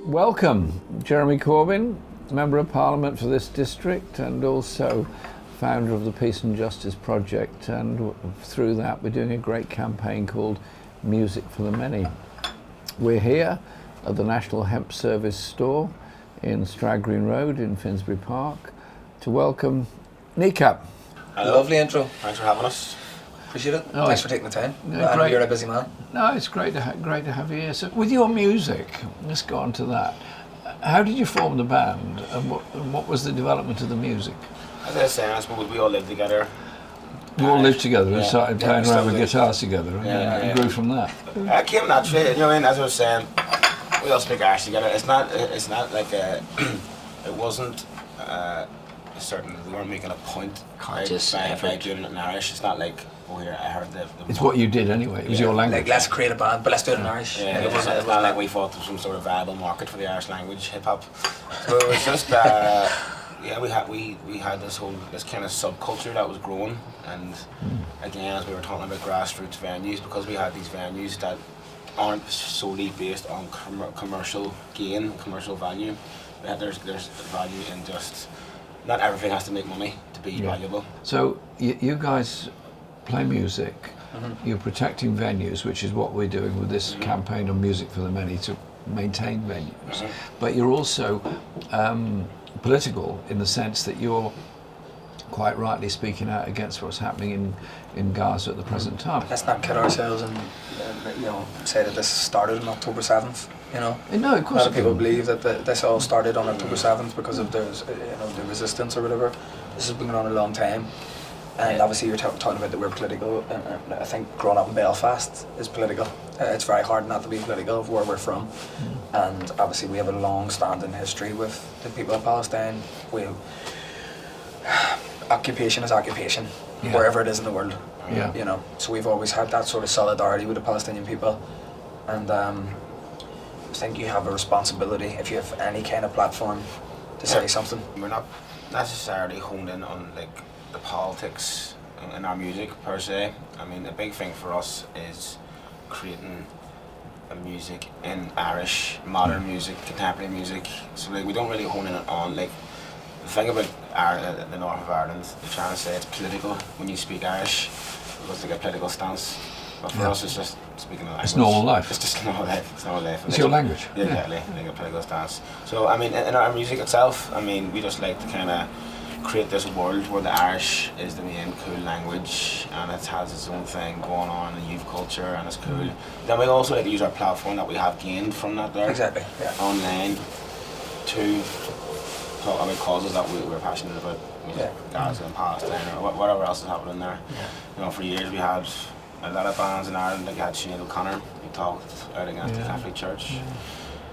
Welcome, Jeremy Corbyn, Member of Parliament for this district and also founder of the Peace and Justice Project, and through that we're doing a great campaign called Music for the Many. We're here at the National Hemp Service store in Stroud Green Road in Finsbury Park to welcome Kneecap. Lovely intro. Thanks for having us. Appreciate it. Thanks for taking the time. I know you're a busy man. No, it's great to have you here. So, with your music, let's go on to that. How did you form the band, and what was the development of the music? As I was saying, I suppose we all lived together. You all lived together and started playing around with guitars together, and grew from that. It came naturally. You know, as I was saying, we all speak Irish together. It's not like it wasn't certain. We weren't making a point by doing it in Irish. It's not like, oh, here I heard the it's what you did anyway. It was your language. Like, let's create a band, but let's do it in Irish. Yeah, it's not like we thought there was some sort of viable market for the Irish language, hip hop. So it was just we had this kind of subculture that was growing, and again, as we were talking about grassroots venues, because we had these venues that aren't solely based on commercial gain, commercial value. There's value in just not everything has to make money to be valuable. So you guys play music. You're protecting venues, which is what we're doing with this campaign on Music for the Many, to maintain venues. But you're also political in the sense that you're quite rightly speaking out against what's happening in Gaza at the present time. Let's not kid ourselves and say that this started on October 7th. No, of course. A lot of people believe that this all started on October 7th because of the resistance or whatever. This has been going on a long time. And obviously you're talking about that we're political, and I think growing up in Belfast is political. It's very hard not to be political of where we're from. And obviously we have a long-standing history with the people of Palestine. Occupation is occupation, wherever it is in the world. So we've always had that sort of solidarity with the Palestinian people. And I think you have a responsibility, if you have any kind of platform, to say something. We're not necessarily honed in on the politics in our music per se. I mean, a big thing for us is creating a music in Irish, modern music, contemporary music. So we don't really hone in on the thing about the north of Ireland. They're trying to say it's political when you speak Irish because they get political stance. But for us, it's just speaking a language. It's normal life. It's just normal life. It's normal life. It's your language. Yeah, exactly. Like a political stance. So I mean, in our music itself, I mean, we just like to kind of create this world where the Irish is the main cool language, and it has its own thing going on in youth culture, and it's cool. Then we also like to use our platform that we have gained from that there online to talk about causes that we're passionate about, Gaza and Palestine or whatever else is happening there. For years we had a lot of bands in Ireland. Like you had Sinead O'Connor, who talked out against the Catholic Church. You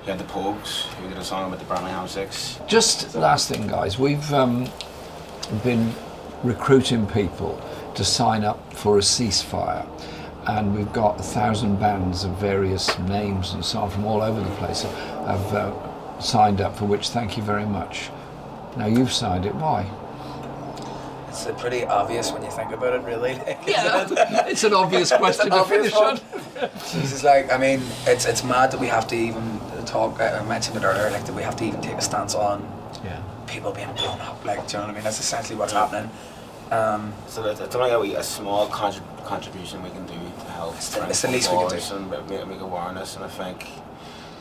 had the Pogues, who did a song about the Birmingham Six. Just last thing, guys, we've been recruiting people to sign up for a ceasefire, and we've got 1,000 bands of various names and so on from all over the place have signed up, for which thank you very much. Now you've signed it. Why? It's pretty obvious when you think about it, really. It's an obvious question to finish on. Jesus, I mean, it's mad that we have to even talk. I mentioned it earlier, that we have to even take a stance on people being blown up. Do you know what I mean? That's essentially what's happening. So it's only a small contribution we can do to help. It's the least we can do. And make awareness, and I think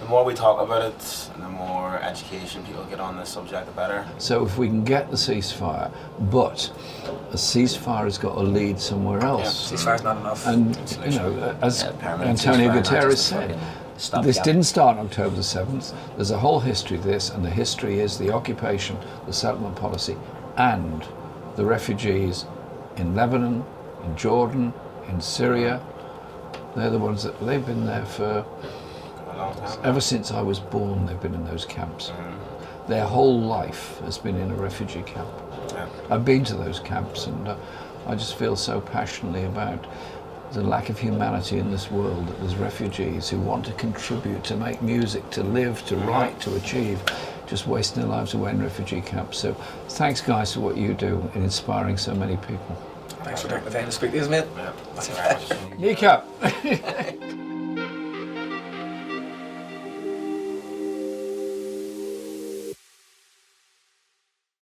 the more we talk about it, and the more education people get on this subject, the better. So if we can get the ceasefire, but a ceasefire has got to lead somewhere else. Ceasefire's not enough. And as Antonio Guterres said, this didn't start on October the 7th. There's a whole history of this, and the history is the occupation, the settlement policy, and the refugees in Lebanon, in Jordan, in Syria. They're the ones they've been there for ever since I was born. They've been in those camps. Their whole life has been in a refugee camp. I've been to those camps, and I just feel so passionately about the lack of humanity in this world, that there's refugees who want to contribute, to make music, to live, to write, to achieve, just wasting their lives away in refugee camps. So thanks, guys, for what you do in inspiring so many people. Thanks for taking the time to speak to us, mate. Yeah. Kneecap.